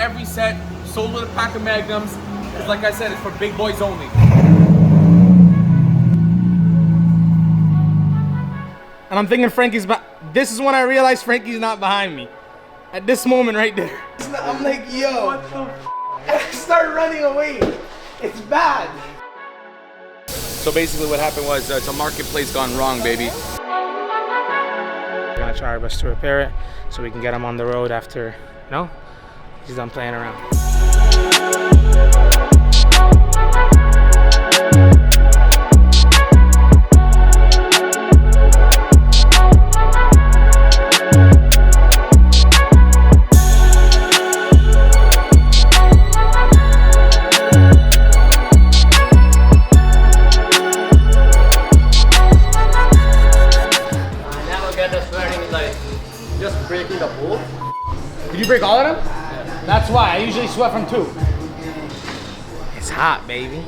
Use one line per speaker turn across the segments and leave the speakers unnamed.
every set, sold with a pack of Magnums. Because like I said, it's for big boys only. And I'm thinking Frankie's this is when I realized Frankie's not behind me. At this moment right there.
I'm like, yo, what the f? I start running away. It's bad.
So basically what happened was it's a marketplace gone wrong, baby.
We're gonna try our best to repair it so we can get him on the road after, you know, he's done playing around.
Did you break all of them?
Yeah. That's why I usually sweat from 2. It's hot, baby.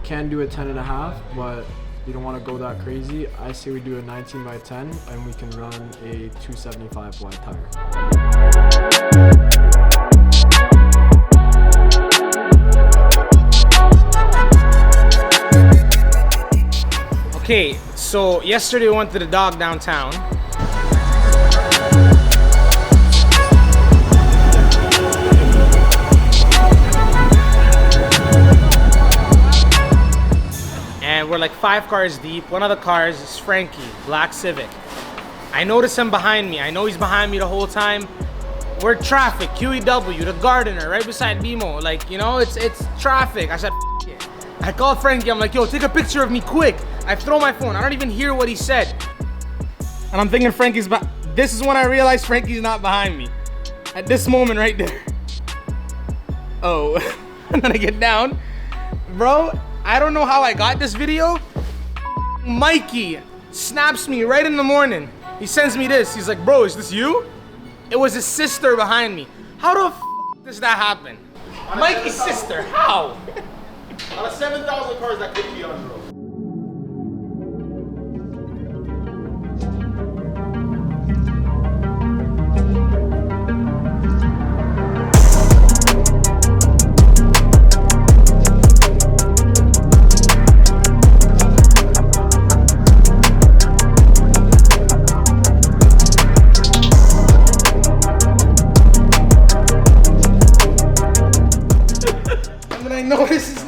Can do a 10.5, but you don't want to go that crazy. I say we do a 19 by 10 and we can run a 275 wide tire.
Okay, so yesterday we went to the dog downtown. And we're like 5 cars deep. One of the cars is Frankie, black Civic. I notice him behind me. I know he's behind me the whole time. We're traffic, QEW, the gardener, right beside BMO. Like, you know, it's traffic. I said, F it. I called Frankie, I'm like, yo, take a picture of me quick. I throw my phone, I don't even hear what he said. And I'm thinking Frankie's this is when I realized Frankie's not behind me. At this moment right there. Oh, and then I get down. Bro, I don't know how I got this video. Mikey snaps me right in the morning. He sends me this, he's like, bro, is this you? It was his sister behind me. How the f does that happen? Mikey's sister, how?
Out of 7,000 cars that could be on the road.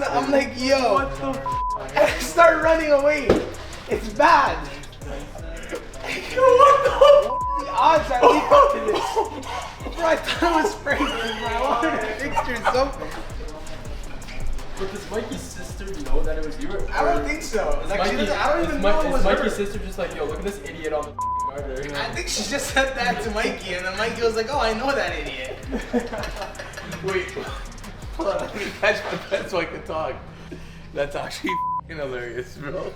I'm like, yo, what the f? I start running away. It's bad. Yo, what the odds I leave up to this? Bro, I thought it was Frankie, bro. I wanted a picture or something.
But does Mikey's sister know that it was you?
I don't think so. Like, I don't even know it was
Mikey's
her.
sister just like, yo, look at this idiot on the garden.
I think she just said that to Mikey, and then Mikey was like, oh, I know that idiot.
Wait, hold on, let me catch my breath so I can talk. That's actually f***ing hilarious, bro.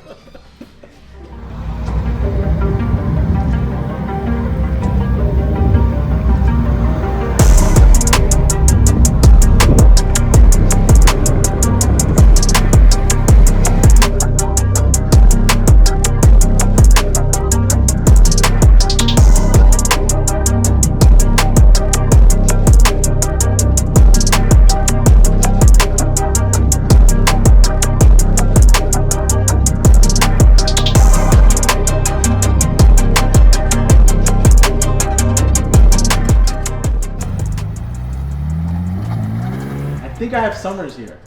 I think I have Summers here.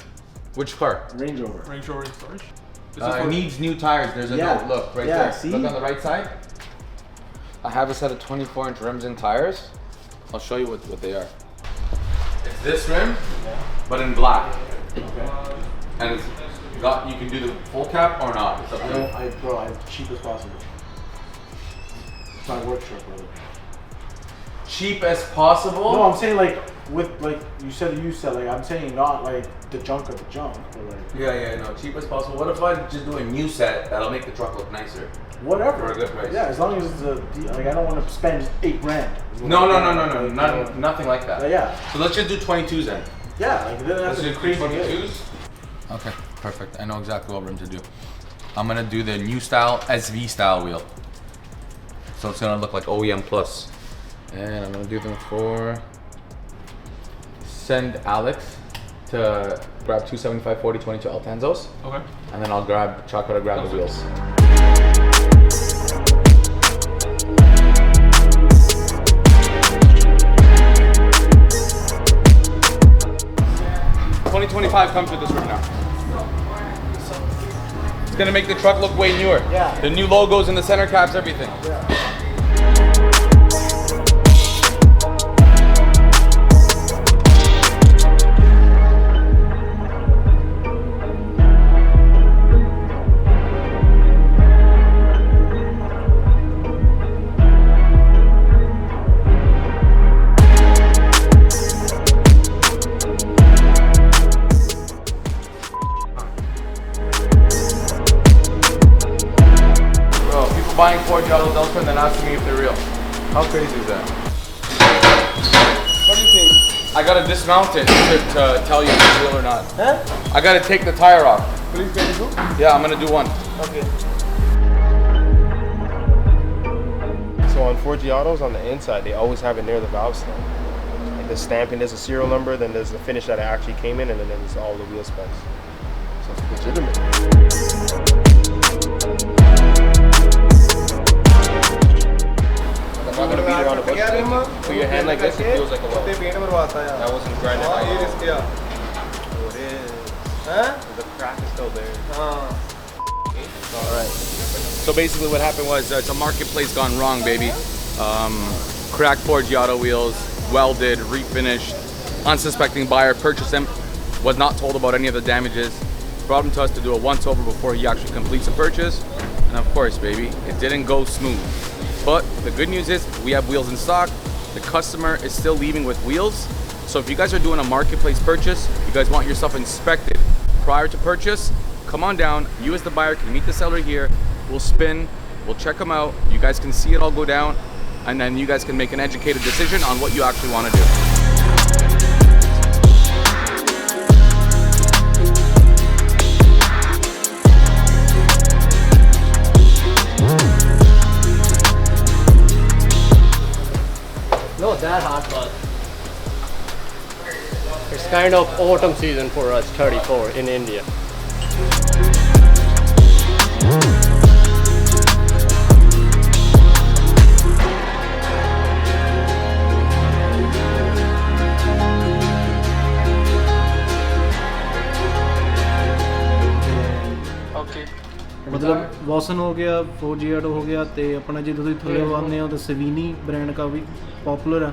Which car?
Range Rover.
Range Rover storage?
It needs new tires. There's a note. Look, right there.
See?
Look on the right side. I have a set of 24-inch rims and tires. I'll show you what they are.
It's this rim, but in black. Okay. And it's got, you can do the full cap or not. It's up to you.
Bro, I'm cheap as possible. It's my work truck, brother.
Cheap as possible?
No, I'm saying like, with like, you said like, I'm saying not like the junk of the junk, but like.
Yeah, no, cheap as possible. What if I just do a new set that'll make the truck look nicer?
Whatever.
For a good price.
Yeah, as long as it's like, I don't want to spend $8 grand.
No, nothing like that.
Yeah.
So let's just do 22s then.
Yeah, like that's a crazy good.
Okay, perfect. I know exactly what rim to do. I'm gonna do the new style SV style wheel. So it's gonna look like OEM plus. And I'm gonna do them for, send Alex to grab 275 40 22 Altanzos.
Okay.
And then I'll grab Chocolate to grab the wheels. $20.25 comes with this rim now. It's gonna make the truck look way newer.
Yeah.
The new logos in the center caps, everything.
Yeah.
Buying 4 Giottos elsewhere and then asking me if they're real. How crazy is that? What do you think? I gotta dismount it to tell you if it's real or not.
Huh?
I gotta take the tire off.
Please get it.
Yeah, I'm gonna do one.
Okay.
So on 4 Giottos on the inside, they always have it near the valve stem. Like the stamping, there's a serial number, then there's the finish that it actually came in, and then there's all the wheel specs. So it's legitimate. I'm not gonna beat around the bush. Put your hand like this, it feels like a well. That wasn't grinded out. It is.
Huh?
The crack is still there.
Alright. So basically what happened was it's a marketplace gone wrong, baby. Cracked 4 Giotto wheels, welded, refinished, unsuspecting buyer purchased them, was not told about any of the damages, brought him to us to do a once over before he actually completes the purchase. And of course, baby, it didn't go smooth. But the good news is we have wheels in stock. The customer is still leaving with wheels. So if you guys are doing a marketplace purchase, you guys want yourself inspected prior to purchase, come on down. You as the buyer can meet the seller here. We'll spin, we'll check them out. You guys can see it all go down, and then you guys can make an educated decision on what you actually want to do.
Not that hot, but it's kind of autumn season for us, 34 in India.
मतलब वॉसन हो गया 4 Giotto हो गया ਤੇ ਆਪਣਾ ਜੇ ਤੁਸੀਂ ਥੱਲੇ ਆਉਂਦੇ ਹੋ ਤਾਂ ਸਵੀਨੀ ਬ੍ਰਾਂਡ ਦਾ ਵੀ ਪਪੂਲਰ ਆ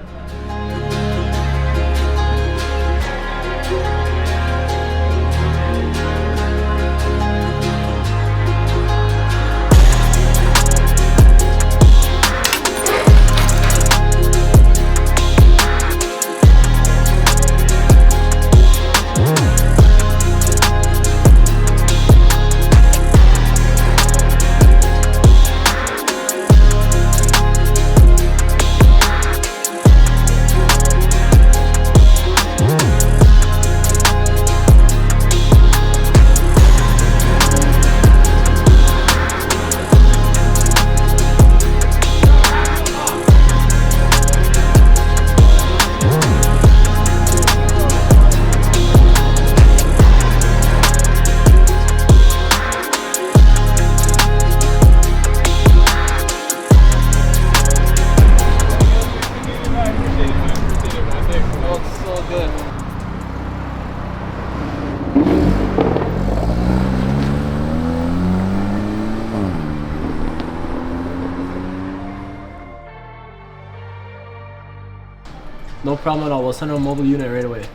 No problem at all. We'll send a mobile unit right away.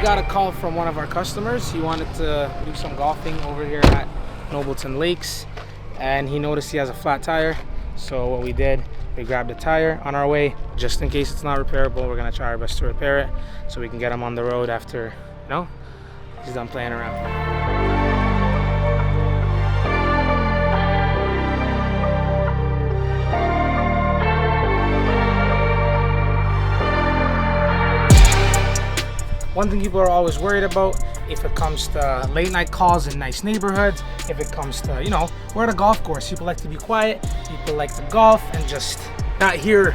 Got a call from one of our customers. He wanted to do some golfing over here at Nobleton Lakes, and he noticed he has a flat tire. So what we did, we grabbed a tire on our way, just in case it's not repairable. We're gonna try our best to repair it so we can get him on the road after, he's done playing around. One thing people are always worried about, if it comes to late night calls in nice neighborhoods, if it comes to, we're at a golf course. People like to be quiet, people like to golf and just not hear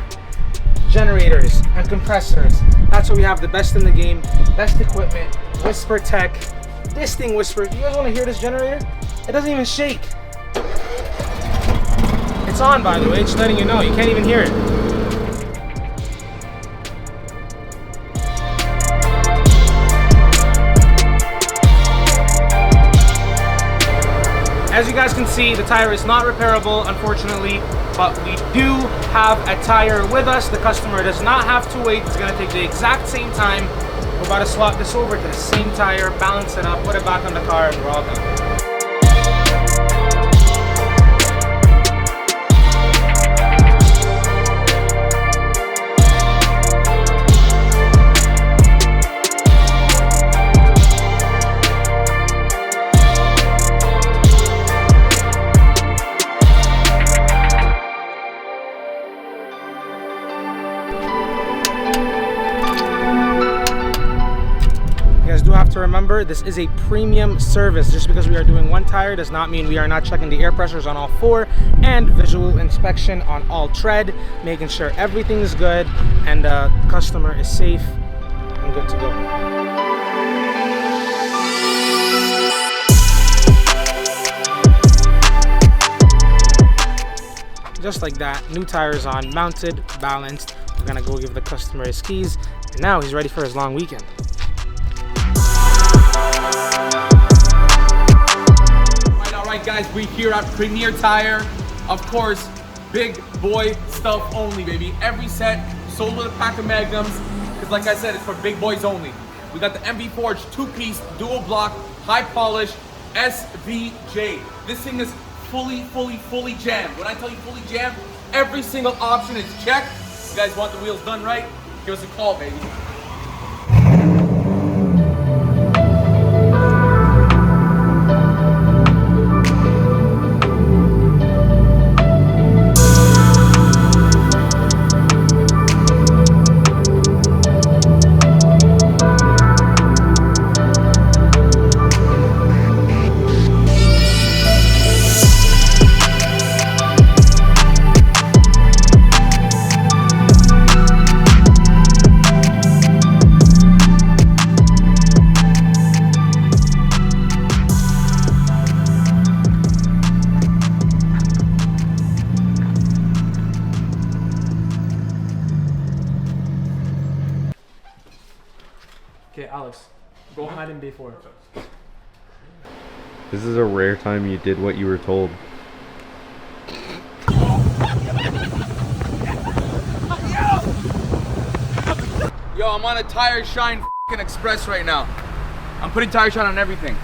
generators and compressors. That's why we have the best in the game, best equipment, Whisper Tech. This thing Whisper, you guys wanna hear this generator? It doesn't even shake. It's on, by the way, just letting you know, you can't even hear it. As you guys can see, the tire is not repairable, unfortunately, but we do have a tire with us. The customer does not have to wait. It's gonna take the exact same time. We're about to swap this over to the same tire, balance it up, put it back on the car, and we're all done. To remember, this is a premium service. Just because we are doing one tire does not mean we are not checking the air pressures on all four and visual inspection on all tread, making sure everything is good and the customer is safe and good to go. Just like that, new tires on, mounted, balanced. We're gonna go give the customer his keys, and now he's ready for his long weekend.
Alright guys, we're here at Premier Tire. Of course, big boy stuff only, baby. Every set sold with a pack of Magnums, because like I said, it's for big boys only. We got the MV Forge 2-piece, dual block, high polish, SVJ. This thing is fully jammed. When I tell you fully jammed, every single option is checked. You guys want the wheels done right? Give us a call, baby.
Okay, Alex, go behind him before.
This is a rare time you did what you were told.
Yo, I'm on a Tire Shine express right now. I'm putting Tire Shine on everything.